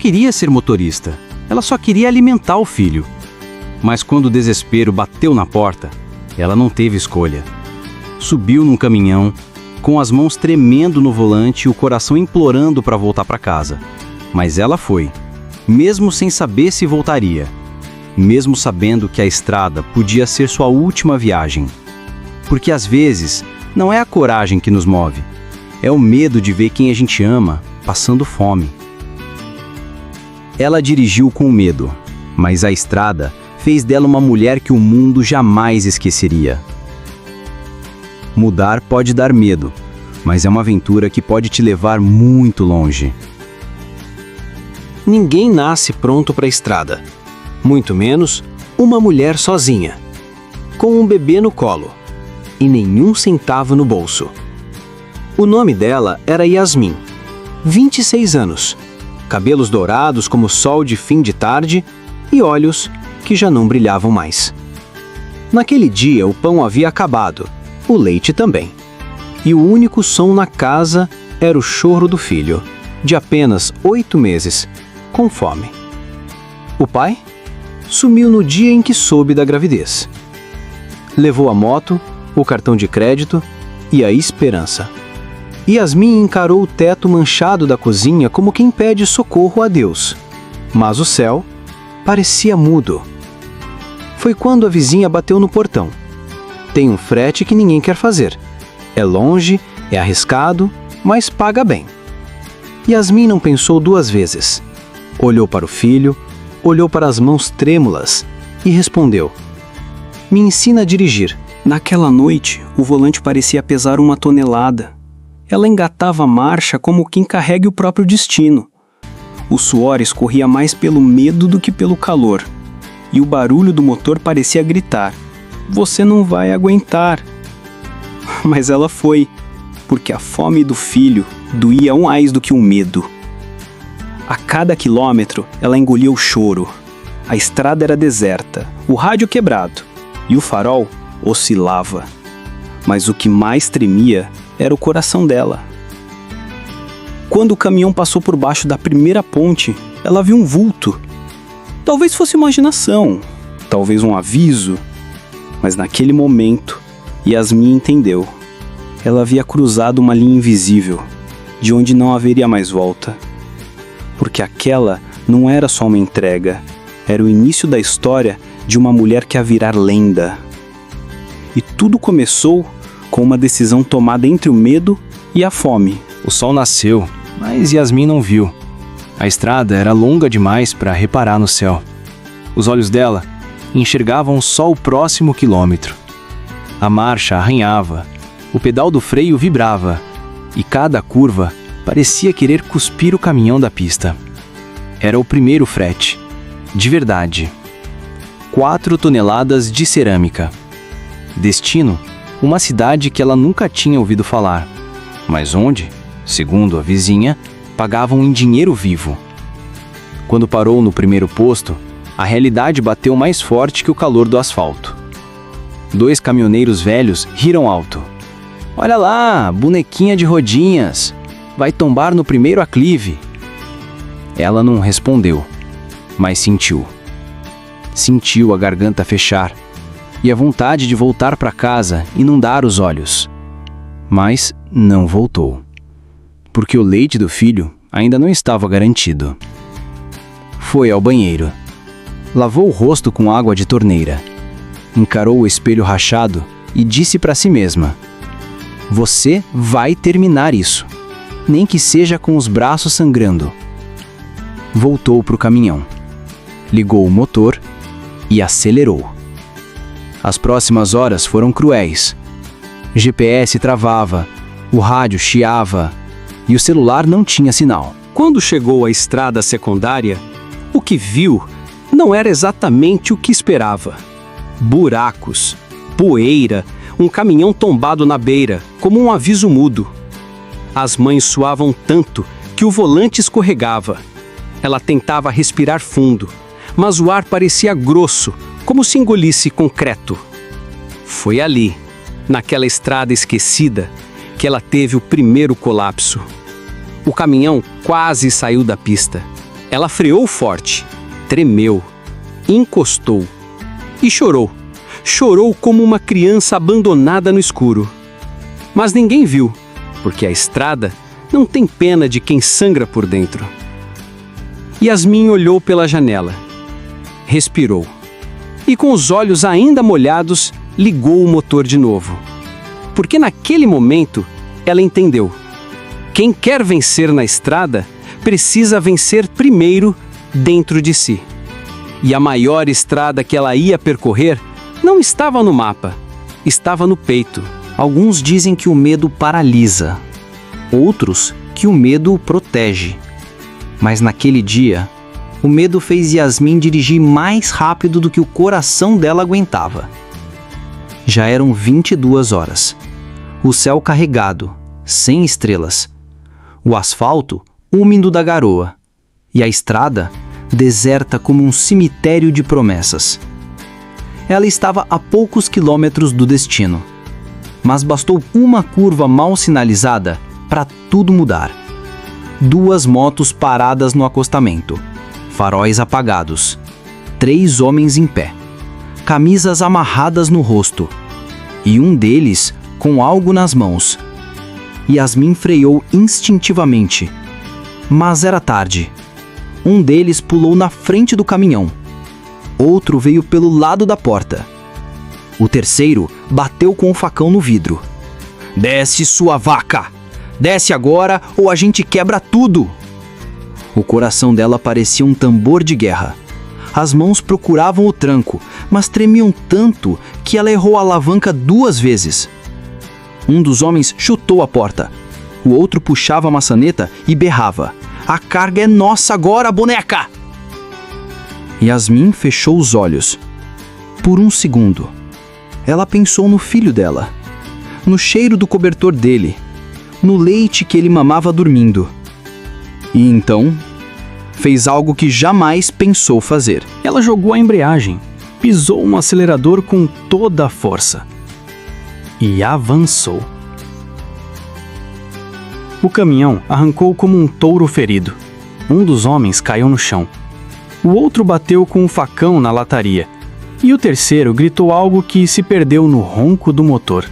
queria ser motorista, ela só queria alimentar o filho. Mas quando o desespero bateu na porta, ela não teve escolha. Subiu num caminhão, com as mãos tremendo no volante e o coração implorando para voltar para casa. Mas ela foi, mesmo sem saber se voltaria, mesmo sabendo que a estrada podia ser sua última viagem. Porque às vezes não é a coragem que nos move, é o medo de ver quem a gente ama passando fome. Ela dirigiu com medo, mas a estrada fez dela uma mulher que o mundo jamais esqueceria. Mudar pode dar medo, mas é uma aventura que pode te levar muito longe. Ninguém nasce pronto para a estrada, muito menos uma mulher sozinha, com um bebê no colo e nenhum centavo no bolso. O nome dela era Yasmin, 26 anos, cabelos dourados como sol de fim de tarde e olhos que já não brilhavam mais. Naquele dia o pão havia acabado, o leite também. E o único som na casa era o choro do filho, de apenas 8 meses, com fome. O pai sumiu no dia em que soube da gravidez. Levou a moto, o cartão de crédito e a esperança. Yasmin encarou o teto manchado da cozinha como quem pede socorro a Deus. Mas o céu parecia mudo. Foi quando a vizinha bateu no portão. Tem um frete que ninguém quer fazer. É longe, é arriscado, mas paga bem. Yasmin não pensou 2 vezes. Olhou para o filho, olhou para as mãos trêmulas e respondeu: "Me ensina a dirigir." Naquela noite, o volante parecia pesar 1 tonelada. Ela engatava a marcha como quem carrega o próprio destino. O suor escorria mais pelo medo do que pelo calor. E o barulho do motor parecia gritar: "Você não vai aguentar." Mas ela foi, porque a fome do filho doía mais do que o medo. A cada quilômetro, ela engolia o choro. A estrada era deserta, o rádio quebrado e o farol oscilava. Mas o que mais tremia era o coração dela. Quando o caminhão passou por baixo da primeira ponte, ela viu um vulto. Talvez fosse imaginação, talvez um aviso, mas naquele momento, Yasmin entendeu. Ela havia cruzado uma linha invisível, de onde não haveria mais volta. Porque aquela não era só uma entrega, era o início da história de uma mulher que ia virar lenda. E tudo começou com uma decisão tomada entre o medo e a fome. O sol nasceu, mas Yasmin não viu. A estrada era longa demais para reparar no céu. Os olhos dela enxergavam só o próximo quilômetro. A marcha arranhava, o pedal do freio vibrava e cada curva parecia querer cuspir o caminhão da pista. Era o primeiro frete, de verdade. 4 toneladas de cerâmica. Destino, uma cidade que ela nunca tinha ouvido falar, mas onde, segundo a vizinha, pagavam em dinheiro vivo. Quando parou no primeiro posto, a realidade bateu mais forte que o calor do asfalto. 2 caminhoneiros velhos riram alto. "Olha lá, bonequinha de rodinhas, vai tombar no primeiro aclive." Ela não respondeu, mas sentiu. Sentiu a garganta fechar e a vontade de voltar para casa e inundar os olhos. Mas não voltou, porque o leite do filho ainda não estava garantido. Foi ao banheiro. Lavou o rosto com água de torneira. Encarou o espelho rachado e disse para si mesma: "Você vai terminar isso, nem que seja com os braços sangrando." Voltou para o caminhão. Ligou o motor e acelerou. As próximas horas foram cruéis. GPS travava, o rádio chiava e o celular não tinha sinal. Quando chegou à estrada secundária, o que viu não era exatamente o que esperava. Buracos, poeira, um caminhão tombado na beira, como um aviso mudo. As mães suavam tanto que o volante escorregava. Ela tentava respirar fundo, mas o ar parecia grosso, como se engolisse concreto. Foi ali, naquela estrada esquecida, que ela teve o primeiro colapso. O caminhão quase saiu da pista. Ela freou forte, tremeu, encostou e chorou. Chorou como uma criança abandonada no escuro. Mas ninguém viu, porque a estrada não tem pena de quem sangra por dentro. Yasmin olhou pela janela, respirou e, com os olhos ainda molhados, ligou o motor de novo. Porque naquele momento ela entendeu: quem quer vencer na estrada precisa vencer primeiro dentro de si. E a maior estrada que ela ia percorrer não estava no mapa, estava no peito. Alguns dizem que o medo paralisa, outros que o medo o protege. Mas naquele dia, o medo fez Yasmin dirigir mais rápido do que o coração dela aguentava. Já eram 22 horas. O céu carregado, sem estrelas. O asfalto úmido da garoa. E a estrada deserta como um cemitério de promessas. Ela estava a poucos quilômetros do destino. Mas bastou uma curva mal sinalizada para tudo mudar. 2 motos paradas no acostamento, faróis apagados, 3 homens em pé, camisas amarradas no rosto, e um deles com algo nas mãos. Yasmin freou instintivamente, mas era tarde. Um deles pulou na frente do caminhão, outro veio pelo lado da porta. O terceiro bateu com o facão no vidro. "Desce, sua vaca! Desce agora ou a gente quebra tudo!" O coração dela parecia um tambor de guerra. As mãos procuravam o tranco, mas tremiam tanto que ela errou a alavanca 2 vezes. Um dos homens chutou a porta. O outro puxava a maçaneta e berrava: "A carga é nossa agora, boneca!" Yasmin fechou os olhos. Por um segundo, ela pensou no filho dela, no cheiro do cobertor dele, no leite que ele mamava dormindo. E então, fez algo que jamais pensou fazer. Ela jogou a embreagem, pisou um acelerador com toda a força e avançou. O caminhão arrancou como um touro ferido. Um dos homens caiu no chão. O outro bateu com um facão na lataria. E o terceiro gritou algo que se perdeu no ronco do motor.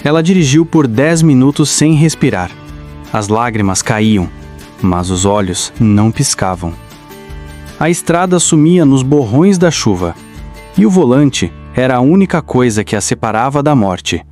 Ela dirigiu por 10 minutos sem respirar. As lágrimas caíam, mas os olhos não piscavam. A estrada sumia nos borrões da chuva, e o volante era a única coisa que a separava da morte.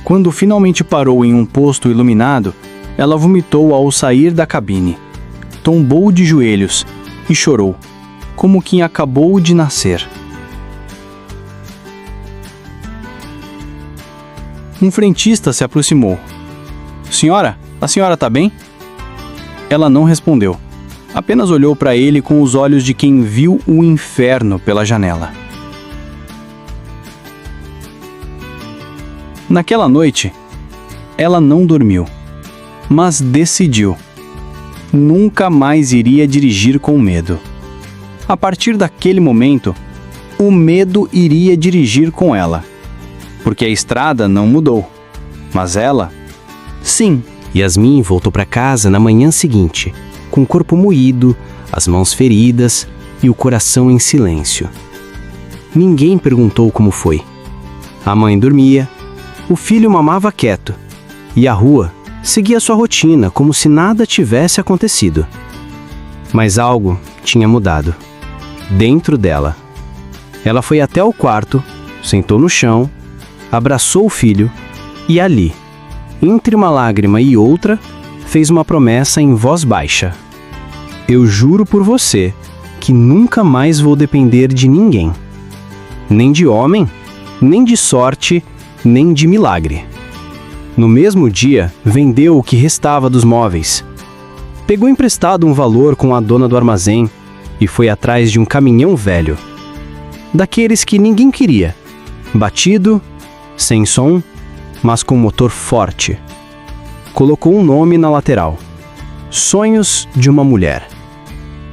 Quando finalmente parou em um posto iluminado, ela vomitou ao sair da cabine. Tombou de joelhos e chorou, como quem acabou de nascer. Um frentista se aproximou. "Senhora, a senhora tá bem?" Ela não respondeu. Apenas olhou para ele com os olhos de quem viu o inferno pela janela. Naquela noite, ela não dormiu, mas decidiu. Nunca mais iria dirigir com medo. A partir daquele momento, o medo iria dirigir com ela. Porque a estrada não mudou, mas ela, sim. Yasmin voltou para casa na manhã seguinte, com o corpo moído, as mãos feridas e o coração em silêncio. Ninguém perguntou como foi. A mãe dormia, o filho mamava quieto, e a rua seguia sua rotina como se nada tivesse acontecido. Mas algo tinha mudado. Dentro dela. Ela foi até o quarto, sentou no chão, abraçou o filho e ali, entre uma lágrima e outra, fez uma promessa em voz baixa: "Eu juro por você que nunca mais vou depender de ninguém. Nem de homem, nem de sorte, nem de milagre." No mesmo dia, vendeu o que restava dos móveis. Pegou emprestado um valor com a dona do armazém e foi atrás de um caminhão velho. Daqueles que ninguém queria. Batido, sem som, mas com motor forte. Colocou um nome na lateral: Sonhos de uma Mulher.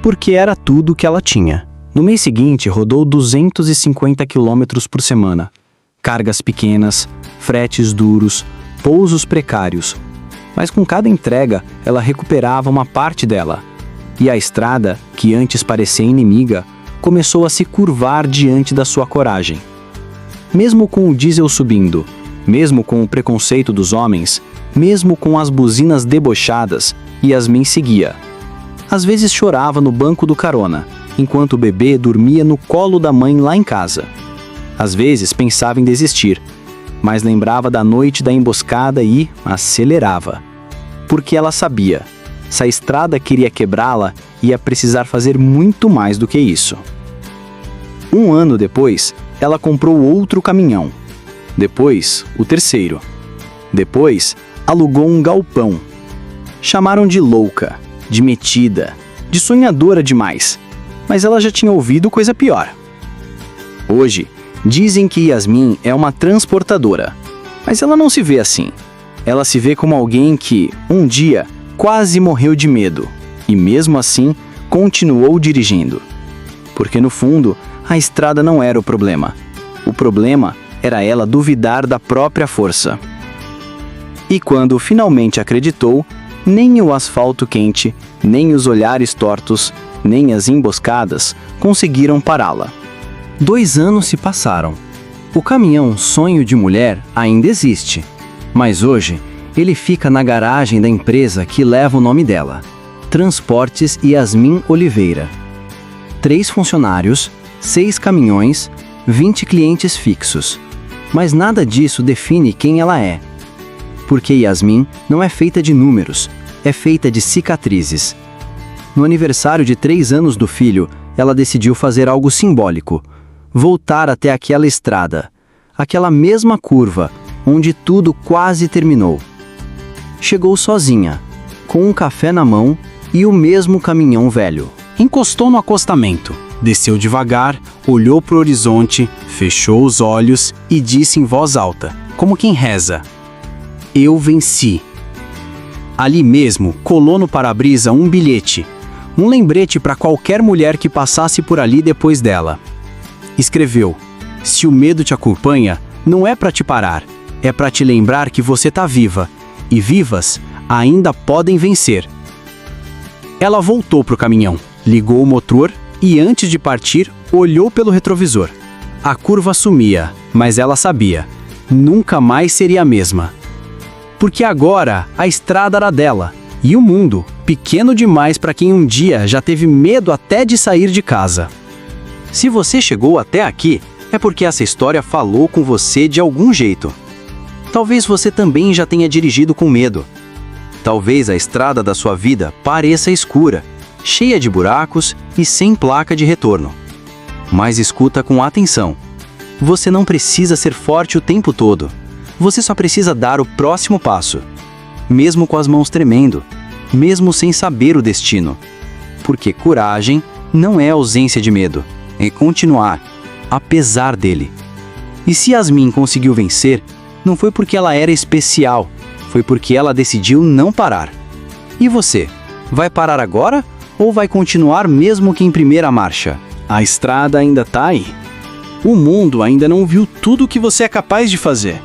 Porque era tudo que ela tinha. No mês seguinte, rodou 250 km por semana. Cargas pequenas, fretes duros, pousos precários. Mas com cada entrega, ela recuperava uma parte dela. E a estrada, que antes parecia inimiga, começou a se curvar diante da sua coragem. Mesmo com o diesel subindo, mesmo com o preconceito dos homens, mesmo com as buzinas debochadas, Yasmin seguia. Às vezes chorava no banco do carona, enquanto o bebê dormia no colo da mãe lá em casa. Às vezes pensava em desistir, mas lembrava da noite da emboscada e acelerava. Porque ela sabia, se a estrada queria quebrá-la, ia precisar fazer muito mais do que isso. 1 ano depois, ela comprou outro caminhão. Depois, o terceiro. Depois, alugou um galpão. Chamaram de louca, de metida, de sonhadora demais. Mas ela já tinha ouvido coisa pior. Hoje, dizem que Yasmin é uma transportadora. Mas ela não se vê assim. Ela se vê como alguém que, um dia, quase morreu de medo. E mesmo assim, continuou dirigindo. Porque no fundo, a estrada não era o problema. O problema era ela duvidar da própria força. E quando finalmente acreditou, nem o asfalto quente, nem os olhares tortos, nem as emboscadas conseguiram pará-la. 2 anos se passaram. O caminhão Sonho de Mulher ainda existe, mas hoje ele fica na garagem da empresa que leva o nome dela, Transportes Yasmin Oliveira. 3 funcionários, 6 caminhões, 20 clientes fixos. Mas nada disso define quem ela é. Porque Yasmin não é feita de números, é feita de cicatrizes. No aniversário de 3 anos do filho, ela decidiu fazer algo simbólico. Voltar até aquela estrada, aquela mesma curva, onde tudo quase terminou. Chegou sozinha, com um café na mão e o mesmo caminhão velho. Encostou no acostamento, desceu devagar, olhou para o horizonte, fechou os olhos e disse em voz alta, como quem reza: "Eu venci." Ali mesmo, colou no para-brisa um bilhete, um lembrete para qualquer mulher que passasse por ali depois dela. Escreveu: "Se o medo te acompanha, não é para te parar, é para te lembrar que você tá viva, e vivas ainda podem vencer." Ela voltou pro caminhão, ligou o motor e antes de partir, olhou pelo retrovisor. A curva sumia, mas ela sabia, nunca mais seria a mesma. Porque agora a estrada era dela, e o mundo, pequeno demais para quem um dia já teve medo até de sair de casa. Se você chegou até aqui, é porque essa história falou com você de algum jeito. Talvez você também já tenha dirigido com medo. Talvez a estrada da sua vida pareça escura, cheia de buracos e sem placa de retorno. Mas escuta com atenção. Você não precisa ser forte o tempo todo. Você só precisa dar o próximo passo. Mesmo com as mãos tremendo, mesmo sem saber o destino. Porque coragem não é ausência de medo, é continuar, apesar dele. E se Yasmin conseguiu vencer, não foi porque ela era especial, foi porque ela decidiu não parar. E você, vai parar agora ou vai continuar mesmo que em primeira marcha? A estrada ainda tá aí. O mundo ainda não viu tudo o que você é capaz de fazer.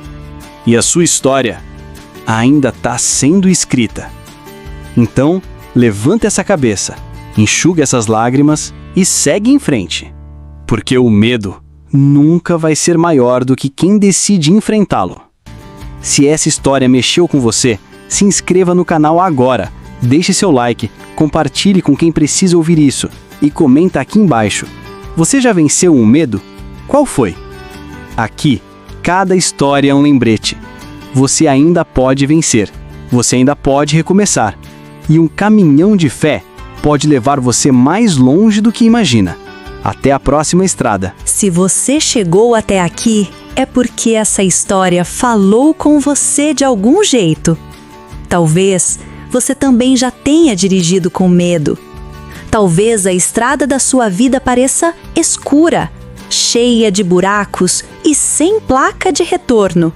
E a sua história ainda tá sendo escrita. Então, levanta essa cabeça, enxuga essas lágrimas e segue em frente. Porque o medo nunca vai ser maior do que quem decide enfrentá-lo. Se essa história mexeu com você, se inscreva no canal agora, deixe seu like, compartilhe com quem precisa ouvir isso e comenta aqui embaixo. Você já venceu um medo? Qual foi? Aqui, cada história é um lembrete. Você ainda pode vencer, você ainda pode recomeçar. E um caminhão de fé pode levar você mais longe do que imagina. Até a próxima estrada. Se você chegou até aqui, é porque essa história falou com você de algum jeito. Talvez você também já tenha dirigido com medo. Talvez a estrada da sua vida pareça escura, cheia de buracos e sem placa de retorno.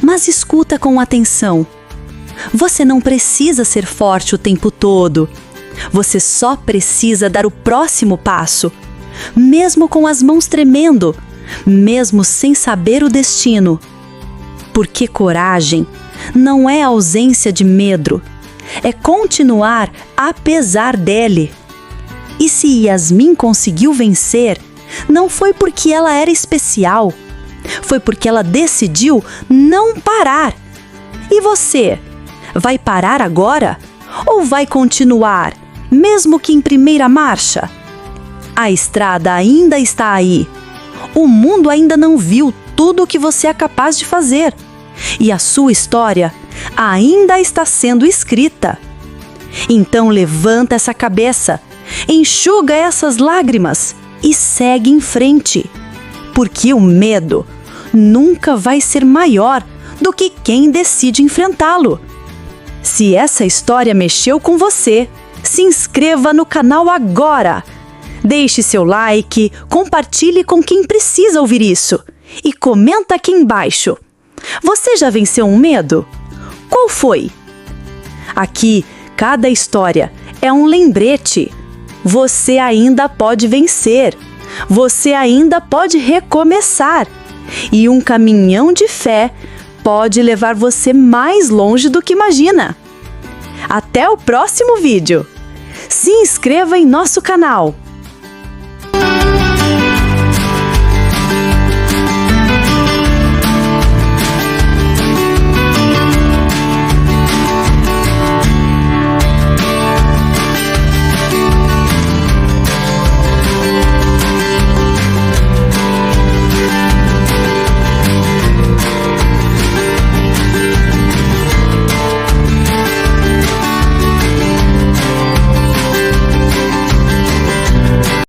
Mas escuta com atenção. Você não precisa ser forte o tempo todo. Você só precisa dar o próximo passo. Mesmo com as mãos tremendo, mesmo sem saber o destino. Porque coragem não é ausência de medo, é continuar apesar dele. E se Yasmin conseguiu vencer, não foi porque ela era especial, foi porque ela decidiu não parar. E você, vai parar agora? Ou vai continuar, mesmo que em primeira marcha? A estrada ainda está aí. O mundo ainda não viu tudo o que você é capaz de fazer. E a sua história ainda está sendo escrita. Então levanta essa cabeça, enxuga essas lágrimas e segue em frente. Porque o medo nunca vai ser maior do que quem decide enfrentá-lo. Se essa história mexeu com você, se inscreva no canal agora. Deixe seu like, compartilhe com quem precisa ouvir isso e comenta aqui embaixo. Você já venceu um medo? Qual foi? Aqui, cada história é um lembrete. Você ainda pode vencer. Você ainda pode recomeçar. E um caminhão de fé pode levar você mais longe do que imagina. Até o próximo vídeo. Se inscreva em nosso canal.